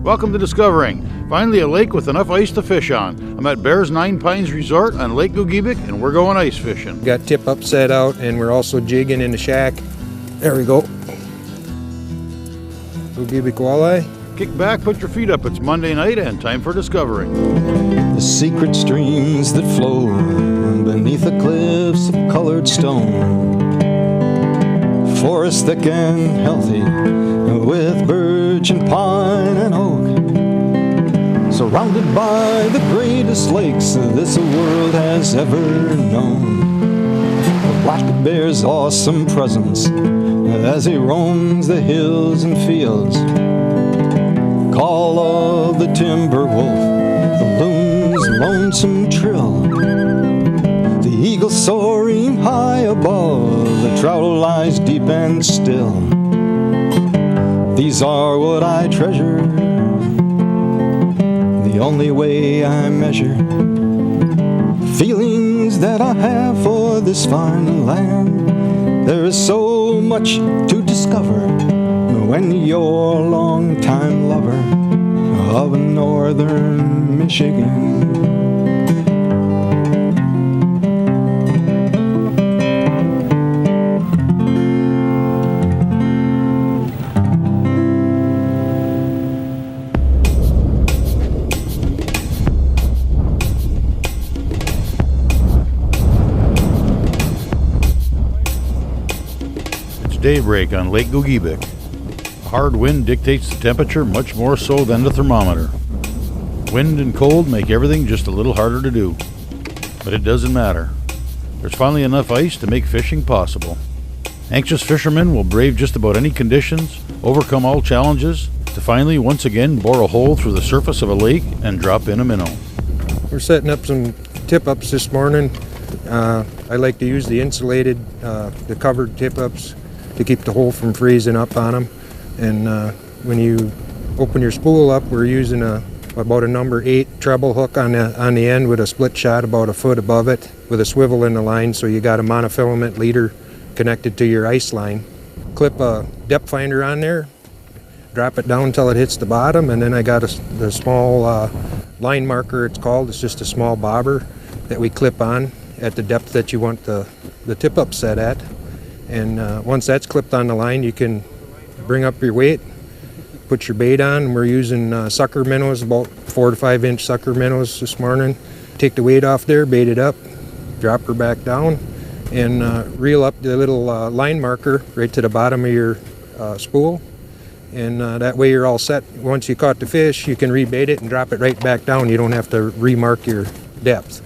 Welcome to Discovering. Finally a lake with enough ice to fish on. I'm at Bears Nine Pines Resort on Lake Gogebic and we're going ice fishing. Got tip up set out and we're also jigging in the shack. There we go. Gogebic walleye. Kick back, put your feet up. It's Monday night and time for Discovering. The secret streams that flow beneath the cliffs of colored stone. Forest thick and healthy with birch and pine and oak. Surrounded by the greatest lakes this world has ever known. The black bear's awesome presence as he roams the hills and fields. Call of the timber wolf, the loon's lonesome trill. The eagle soaring high above, the trout lies deep and still. These are what I treasure, the only way I measure feelings that I have for this fine land. There is so much to discover when you're a long-time lover of northern Michigan. Daybreak on Lake Gogebic. A hard wind dictates the temperature much more so than the thermometer. Wind and cold make everything just a little harder to do. But it doesn't matter. There's finally enough ice to make fishing possible. Anxious fishermen will brave just about any conditions, overcome all challenges, to finally once again bore a hole through the surface of a lake and drop in a minnow. We're setting up some tip-ups this morning. I like to use the insulated, the covered tip-ups to keep the hole from freezing up on them. And when you open your spool up, we're using about a number 8 treble hook on the end with a split shot about a foot above it with a swivel in the line, so you got a monofilament leader connected to your ice line. Clip a depth finder on there, drop it down until it hits the bottom, and then I got the small line marker, it's called. It's just a small bobber that we clip on at the depth that you want the tip up set at. And once that's clipped on the line, you can bring up your weight, put your bait on. We're using sucker minnows, about 4 to 5 inch sucker minnows this morning. Take the weight off there, bait it up, drop her back down, and reel up the little line marker right to the bottom of your spool. And that way you're all set. Once you caught the fish, you can rebait it and drop it right back down. You don't have to remark your depth.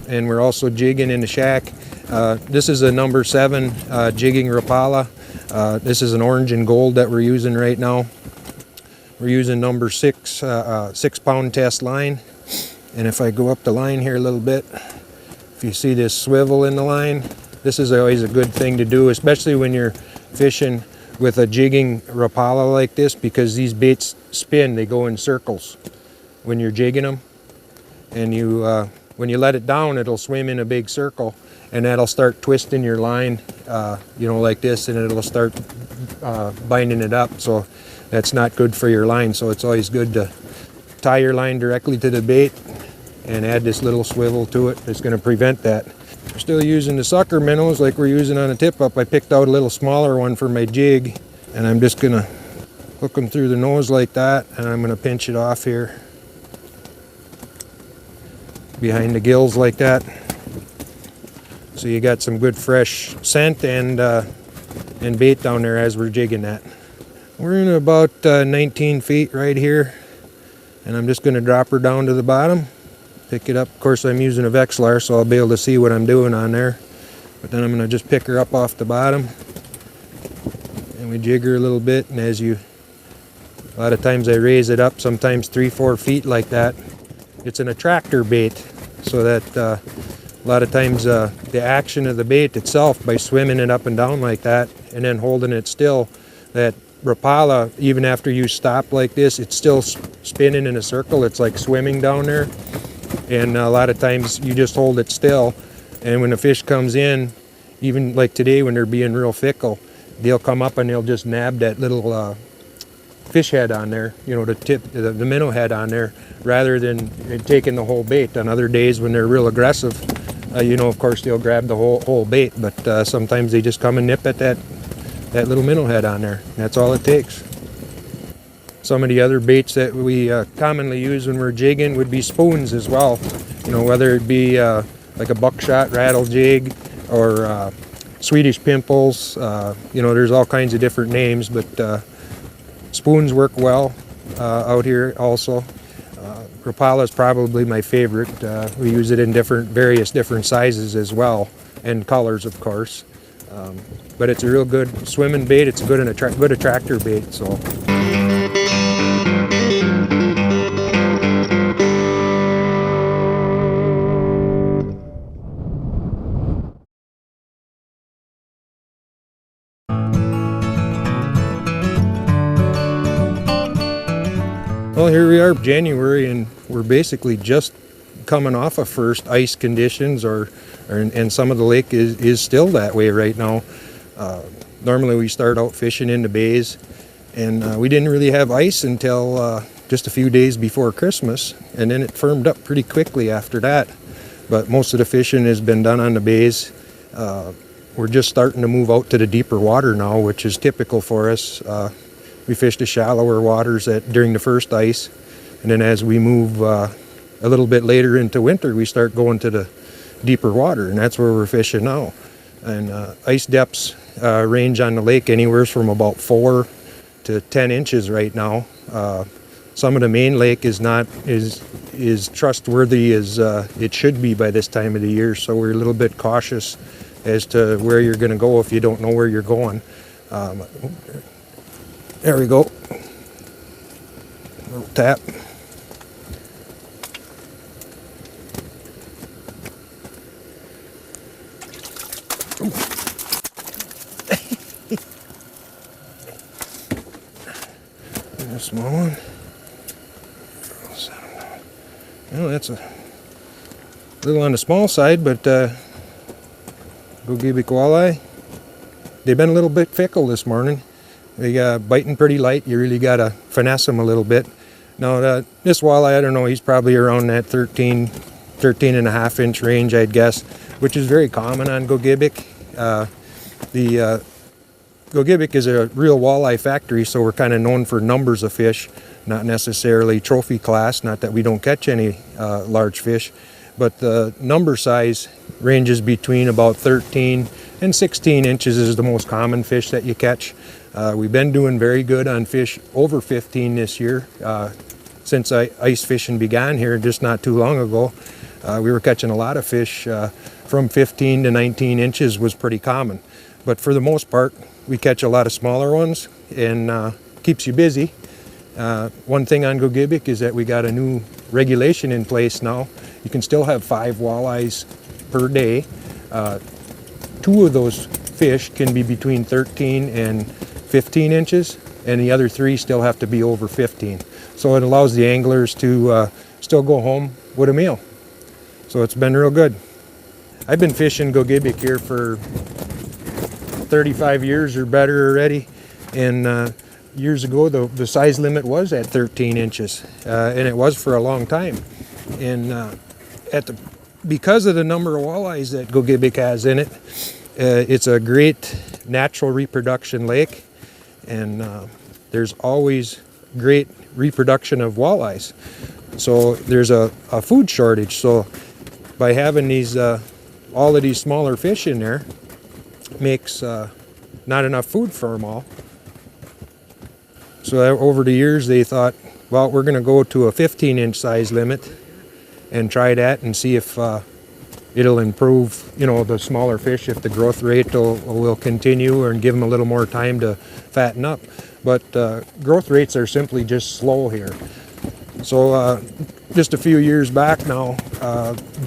And we're also jigging in the shack. This is a number 7 jigging Rapala. This is an orange and gold that we're using right now. We're using number 6 6-pound test line. And if I go up the line here a little bit, if you see this swivel in the line, this is always a good thing to do, especially when you're fishing with a jigging Rapala like this, because these baits spin, they go in circles when you're jigging them. And when you let it down, it'll swim in a big circle, and that'll start twisting your line, like this, and it'll start binding it up. So that's not good for your line. So it's always good to tie your line directly to the bait and add this little swivel to it. It's going to prevent that. We're still using the sucker minnows like we're using on a tip-up. I picked out a little smaller one for my jig, and I'm just going to hook them through the nose like that, and I'm going to pinch it off here behind the gills like that. So you got some good fresh scent and bait down there as we're jigging that. We're in about 19 feet right here, and I'm just going to drop her down to the bottom, pick it up. Of course, I'm using a Vexilar, so I'll be able to see what I'm doing on there. But then I'm going to just pick her up off the bottom, and we jig her a little bit. And a lot of times I raise it up, sometimes 3-4 feet like that. It's an attractor bait, so that a lot of times the action of the bait itself, by swimming it up and down like that and then holding it still, that Rapala, even after you stop like this, it's still spinning in a circle. It's like swimming down there. And a lot of times you just hold it still, and when a fish comes in, even like today when they're being real fickle, they'll come up and they'll just nab that little fish head on there, the tip, the minnow head on there, rather than taking the whole bait. On other days when they're real aggressive, of course they'll grab the whole bait, but sometimes they just come and nip at that little minnow head on there. That's all it takes. Some of the other baits that we commonly use when we're jigging would be spoons as well. Whether it be like a buckshot rattle jig or Swedish pimples. There's all kinds of different names, but spoons work well out here also. Rapala is probably my favorite. We use it in various different sizes as well, and colors, of course. But it's a real good swimming bait. It's a good attractor bait. So. Well, here we are, January, and we're basically just coming off of first ice conditions, and some of the lake is still that way right now. Normally we start out fishing in the bays, and we didn't really have ice until just a few days before Christmas, and then it firmed up pretty quickly after that. But most of the fishing has been done on the bays. We're just starting to move out to the deeper water now, which is typical for us. We fish the shallower waters during the first ice, and then as we move a little bit later into winter, we start going to the deeper water, and that's where we're fishing now. And ice depths range on the lake anywhere from about 4 to 10 inches right now. Some of the main lake is not as trustworthy as it should be by this time of the year, so we're a little bit cautious as to where you're going to go if you don't know where you're going. There we go. Little tap. A small one. Well, that's a little on the small side, but Gogebic walleye. They've been a little bit fickle this morning. They biting pretty light. You really got to finesse them a little bit. Now, this walleye, I don't know, he's probably around that 13 and a half inch range, I'd guess, which is very common on Gogebic. The Gogebic is a real walleye factory, so we're kind of known for numbers of fish, not necessarily trophy class, not that we don't catch any large fish, but the number size ranges between about 13 and 16 inches is the most common fish that you catch. We've been doing very good on fish over 15 this year. Since ice fishing began here just not too long ago, we were catching a lot of fish from 15 to 19 inches was pretty common. But for the most part, we catch a lot of smaller ones, and keeps you busy. One thing on Gogebic is that we got a new regulation in place now. You can still have 5 walleyes per day. 2 of those fish can be between 13 and 15 inches, and the other 3 still have to be over 15. So it allows the anglers to still go home with a meal. So it's been real good. I've been fishing Gogebic here for 35 years or better already, and years ago the size limit was at 13 inches, and it was for a long time. And because of the number of walleyes that Gogebic has in it, it's a great natural reproduction lake, and there's always great reproduction of walleyes. So there's a food shortage. So by having these all of these smaller fish in there makes not enough food for them all. So over the years they thought, well, we're going to go to a 15-inch size limit and try that and see if it'll improve, the smaller fish, if the growth rate will continue, and give them a little more time to fatten up. But growth rates are simply just slow here. So just a few years back now,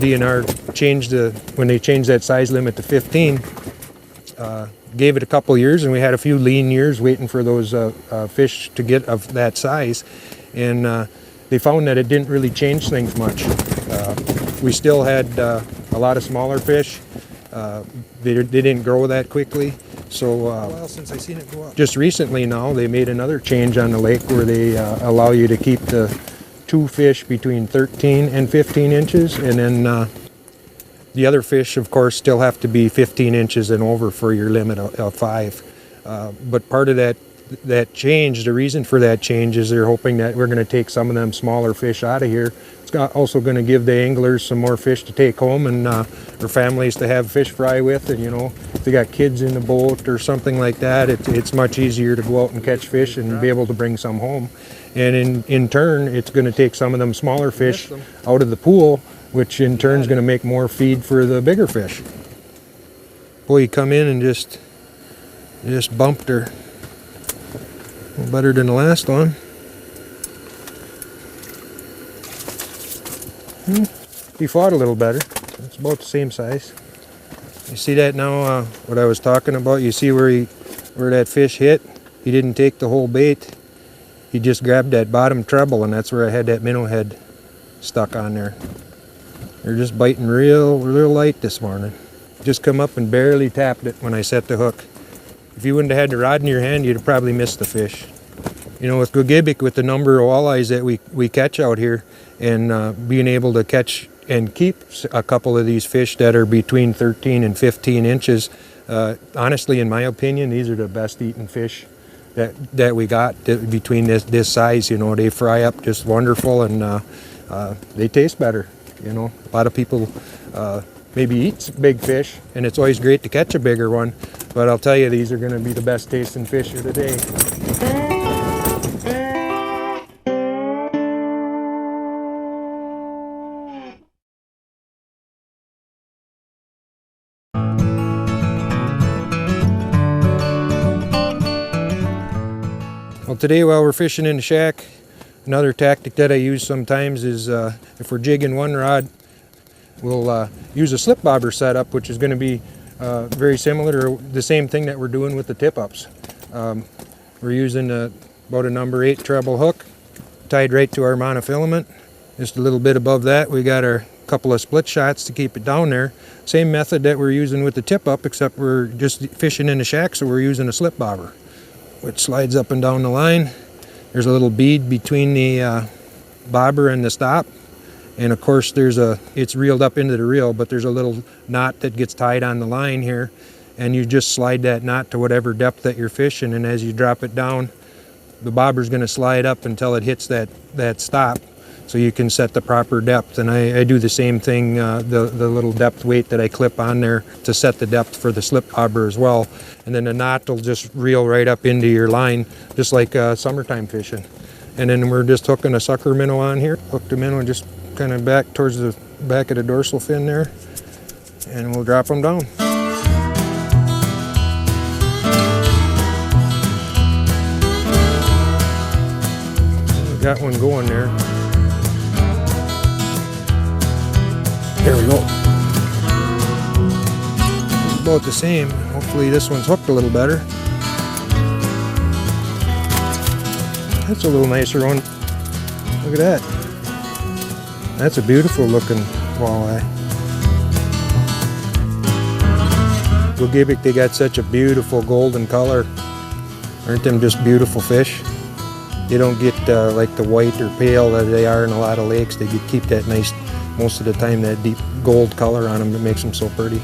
DNR changed when they changed that size limit to 15, gave it a couple years, and we had a few lean years waiting for those fish to get of that size, and they found that it didn't really change things much. We still had a lot of smaller fish. They didn't grow that quickly, So well, since I seen it go up. Just recently now, they made another change on the lake where they allow you to keep the 2 fish between 13 and 15 inches, and then the other fish, of course, still have to be 15 inches and over for your limit of 5. But part of that change, the reason for that change is they're hoping that we're going to take some of them smaller fish out of here. It's also going to give the anglers some more fish to take home, and their families to have fish fry with. And if they got kids in the boat or something like that, it's much easier to go out and catch fish and be able to bring some home. And in turn, it's going to take some of them smaller fish out of the pool, which in turn is going to make more feed for the bigger fish. Boy, you come in and just bumped her. A little better than the last one. He fought a little better. It's about the same size. You see that now, what I was talking about? You see where that fish hit? He didn't take the whole bait. He just grabbed that bottom treble, and that's where I had that minnow head stuck on there. They're just biting real light this morning. Just come up and barely tapped it when I set the hook. If you wouldn't have had the rod in your hand, you'd have probably missed the fish. With Gogebic, with the number of walleyes that we catch out here, and being able to catch and keep a couple of these fish that are between 13 and 15 inches, honestly, in my opinion, these are the best eating fish that we got between this size. They fry up just wonderful, and they taste better. A lot of people maybe eat big fish, and it's always great to catch a bigger one, but I'll tell you, these are going to be the best tasting fish of the day. Well, today while we're fishing in the shack, another tactic that I use sometimes is if we're jigging one rod, we'll use a slip bobber setup, which is going to be very similar to the same thing that we're doing with the tip-ups. We're using about a number 8 treble hook tied right to our monofilament. Just a little bit above that, we got our couple of split shots to keep it down there. Same method that we're using with the tip-up, except we're just fishing in the shack, so we're using a slip bobber, which slides up and down the line. There's a little bead between the bobber and the stop, and of course it's reeled up into the reel, but there's a little knot that gets tied on the line here, and you just slide that knot to whatever depth that you're fishing, and as you drop it down, the bobber's going to slide up until it hits that stop, so you can set the proper depth. And I do the same thing, the little depth weight that I clip on there to set the depth for the slip bobber as well. And then the knot will just reel right up into your line, just like summertime fishing. And then we're just hooking a sucker minnow on here. Hook the minnow just kind of back towards the back of the dorsal fin there, and we'll drop them down. We got one going there. There we go. It's about the same. Hopefully this one's hooked a little better. That's a little nicer one. Look at that. That's a beautiful looking walleye. Gogebic, they got such a beautiful golden color. Aren't them just beautiful fish? They don't get like the white or pale that they are in a lot of lakes. They keep that nice, most of the time, that deep gold color on them that makes them so pretty.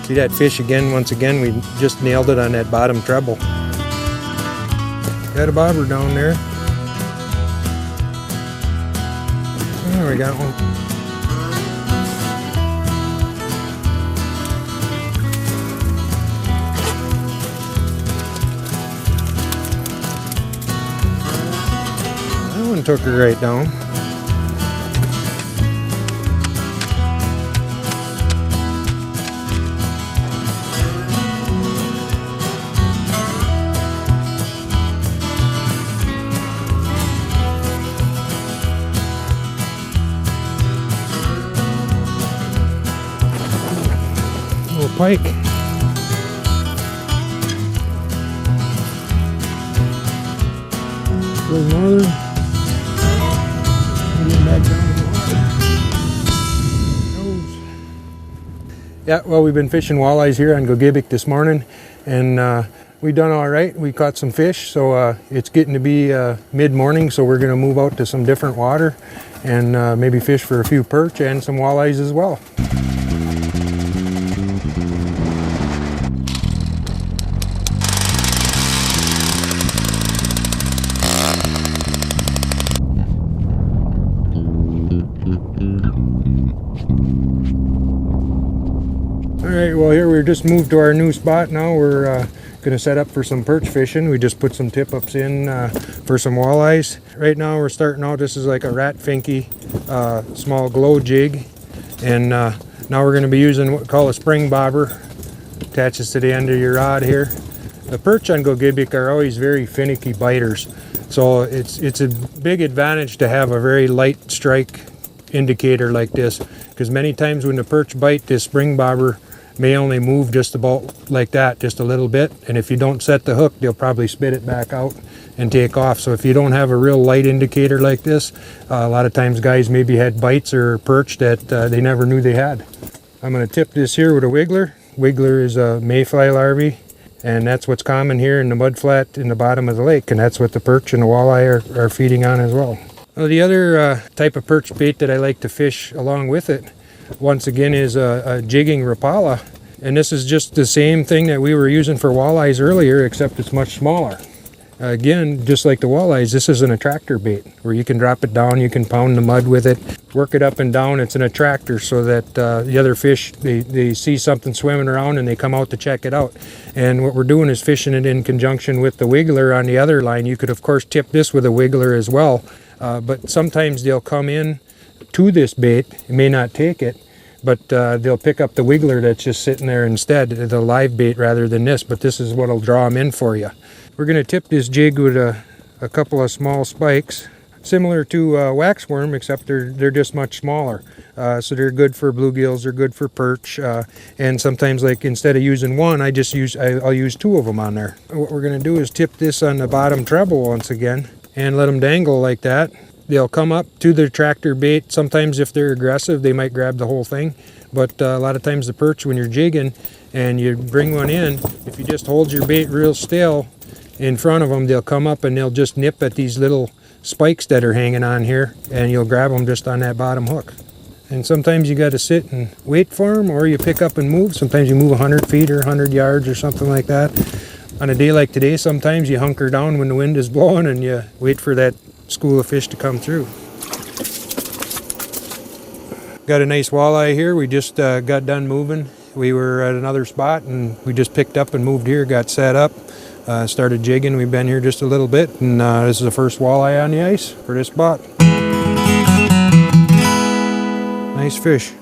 See that fish again? Once again, we just nailed it on that bottom treble. Got a bobber down there. There we got one. That one took her right down. Pike. Little northern. Back down the water. Yeah, well, we've been fishing walleyes here on Gogebic this morning, and we done all right. We caught some fish, so it's getting to be mid-morning, so we're going to move out to some different water and maybe fish for a few perch and some walleyes as well. Alright, well here we're just moved to our new spot now. We're going to set up for some perch fishing. We just put some tip-ups in for some walleyes. Right now we're starting out, this is like a rat finky small glow jig. And now we're going to be using what we call a spring bobber. Attaches to the end of your rod here. The perch on Gogebic are always very finicky biters. So it's a big advantage to have a very light strike indicator like this. Because many times when the perch bite, this spring bobber may only move just about like that, just a little bit, and if you don't set the hook, they'll probably spit it back out and take off. So if you don't have a real light indicator like this, a lot of times guys maybe had bites or perch that they never knew they had. I'm going to tip this here with a wiggler. Wiggler is a mayfly larvae, and that's what's common here in the mudflat in the bottom of the lake, and that's what the perch and the walleye are feeding on as well. Well, the other type of perch bait that I like to fish along with it, once again, is a jigging rapala, and this is just the same thing that we were using for walleyes earlier, except it's much smaller. Again, just like the walleyes, this is an attractor bait where you can drop it down, you can pound the mud with it, work it up and down. It's an attractor so that the other fish, they see something swimming around and they come out to check it out. And what we're doing is fishing it in conjunction with the wiggler on the other line. You could of course tip this with a wiggler as well, but sometimes they'll come in to this bait. You may not take it, but they'll pick up the wiggler that's just sitting there instead, the live bait rather than this, but this is what'll draw them in for you. We're going to tip this jig with a couple of small spikes, similar to waxworm, except they're just much smaller. So they're good for bluegills, they're good for perch, and sometimes, like, instead of using one, I'll use two of them on there. What we're going to do is tip this on the bottom treble once again and let them dangle like that. They'll come up to the tractor bait. Sometimes if they're aggressive, they might grab the whole thing. But a lot of times the perch, when you're jigging and you bring one in, if you just hold your bait real still in front of them, they'll come up and they'll just nip at these little spikes that are hanging on here, and you'll grab them just on that bottom hook. And sometimes you got to sit and wait for them, or you pick up and move. Sometimes you move 100 feet or 100 yards or something like that. On a day like today, sometimes you hunker down when the wind is blowing and you wait for that school of fish to come through. Got a nice walleye here. We just got done moving. We were at another spot and we just picked up and moved here, got set up, started jigging. We've been here just a little bit, and this is the first walleye on the ice for this spot. Nice fish.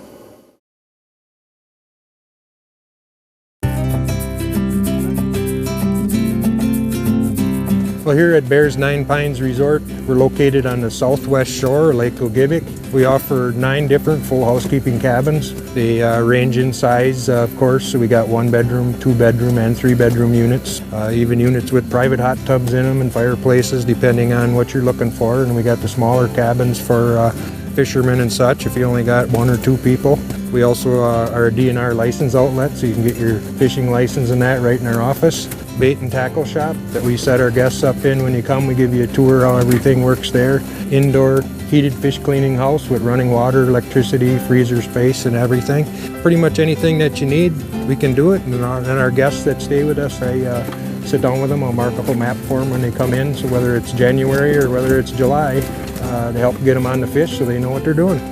Well, here at Bears Nine Pines Resort, we're located on the southwest shore of Lake Gogebic. We offer 9 different full housekeeping cabins. They range in size, of course. So we got 1-bedroom, 2-bedroom, and 3-bedroom units. Even units with private hot tubs in them and fireplaces, depending on what you're looking for. And we got the smaller cabins for fishermen and such, if you only got 1 or 2 people. We also are a DNR license outlet, so you can get your fishing license and that right in our office. Bait and tackle shop that we set our guests up in. When you come, we give you a tour how everything works there. Indoor heated fish cleaning house with running water, electricity, freezer space, and everything. Pretty much anything that you need, we can do it. And our guests that stay with us, I sit down with them. I'll mark up a map for them when they come in, so whether it's January or whether it's July, to help get them on the fish so they know what they're doing.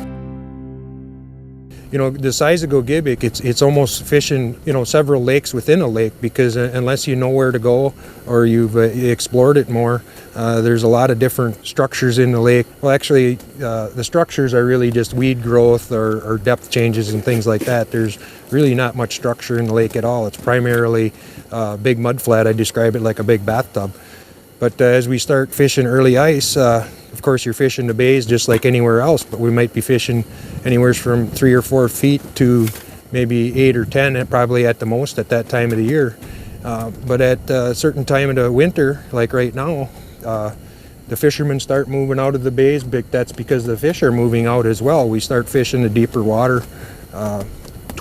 You know, the size of Gogebic, it's almost fishing, you know, several lakes within a lake, because unless you know where to go or you've explored it more, there's a lot of different structures in the lake. Well, actually, the structures are really just weed growth or depth changes and things like that. There's really not much structure in the lake at all. It's primarily big mud flat. I describe it like a big bathtub. But as we start fishing early ice, of course you're fishing the bays just like anywhere else, but we might be fishing anywhere from 3 or 4 feet to maybe 8 or 10, probably at the most at that time of the year. But at a certain time of the winter, like right now, the fishermen start moving out of the bays. That's because the fish are moving out as well. We start fishing the deeper water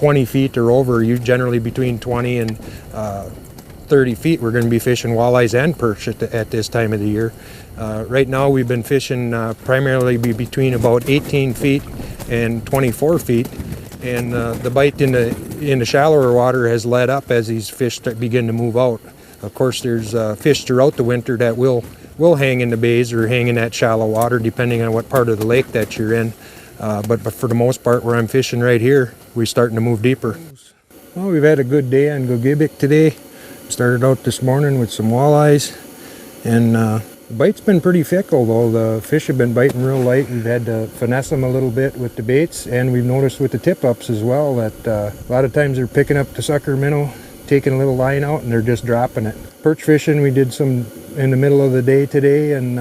20 feet or over, you generally between 20 and 30 feet, we're going to be fishing walleyes and perch at this time of the year. Right now we've been fishing primarily between about 18 feet and 24 feet, and the bite in the shallower water has let up as these fish begin to move out. Of course, there's fish throughout the winter that will hang in the bays or hang in that shallow water depending on what part of the lake that you're in. But for the most part, where I'm fishing right here, we're starting to move deeper. Well, we've had a good day on Gogebic today. Started out this morning with some walleyes, and the bite's been pretty fickle though. The fish have been biting real light. We've had to finesse them a little bit with the baits, and we've noticed with the tip-ups as well that a lot of times they're picking up the sucker minnow, taking a little line out, and they're just dropping it. Perch fishing, we did some in the middle of the day today, and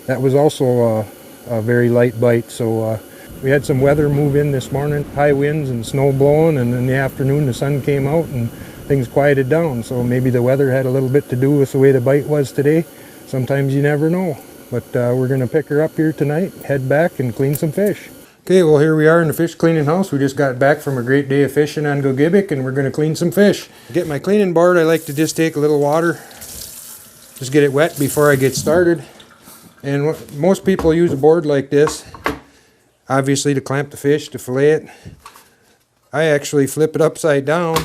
that was also a very light bite. So we had some weather move in this morning, high winds and snow blowing, and in the afternoon the sun came out and things quieted down. So maybe the weather had a little bit to do with the way the bite was today. Sometimes you never know. But we're going to pick her up here tonight, head back and clean some fish. Okay, well here we are in the fish cleaning house. We just got back from a great day of fishing on Gogebic, and we're going to clean some fish. To get my cleaning board, I like to just take a little water, just get it wet before I get started. And most people use a board like this, obviously to clamp the fish, to fillet it. I actually flip it upside down.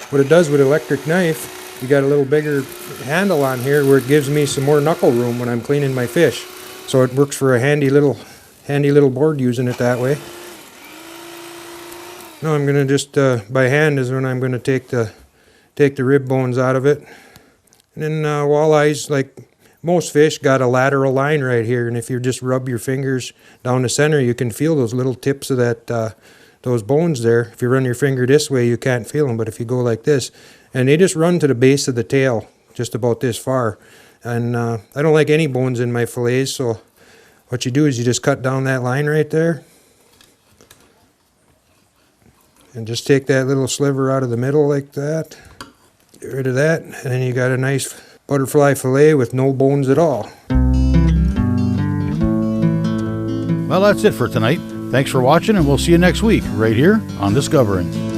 What it does with an electric knife, you got a little bigger handle on here where it gives me some more knuckle room when I'm cleaning my fish. So it works for a handy little board using it that way. Now I'm going to just, by hand is when I'm going to take the rib bones out of it. And then walleyes, like most fish, got a lateral line right here. And if you just rub your fingers down the center, you can feel those little tips of that, those bones there. If you run your finger this way, you can't feel them. But if you go like this, and they just run to the base of the tail, just about this far. And I don't like any bones in my fillets, so what you do is you just cut down that line right there. And just take that little sliver out of the middle like that. Get rid of that, and then you got a nice butterfly fillet with no bones at all. Well, that's it for tonight. Thanks for watching, and we'll see you next week right here on Discovering.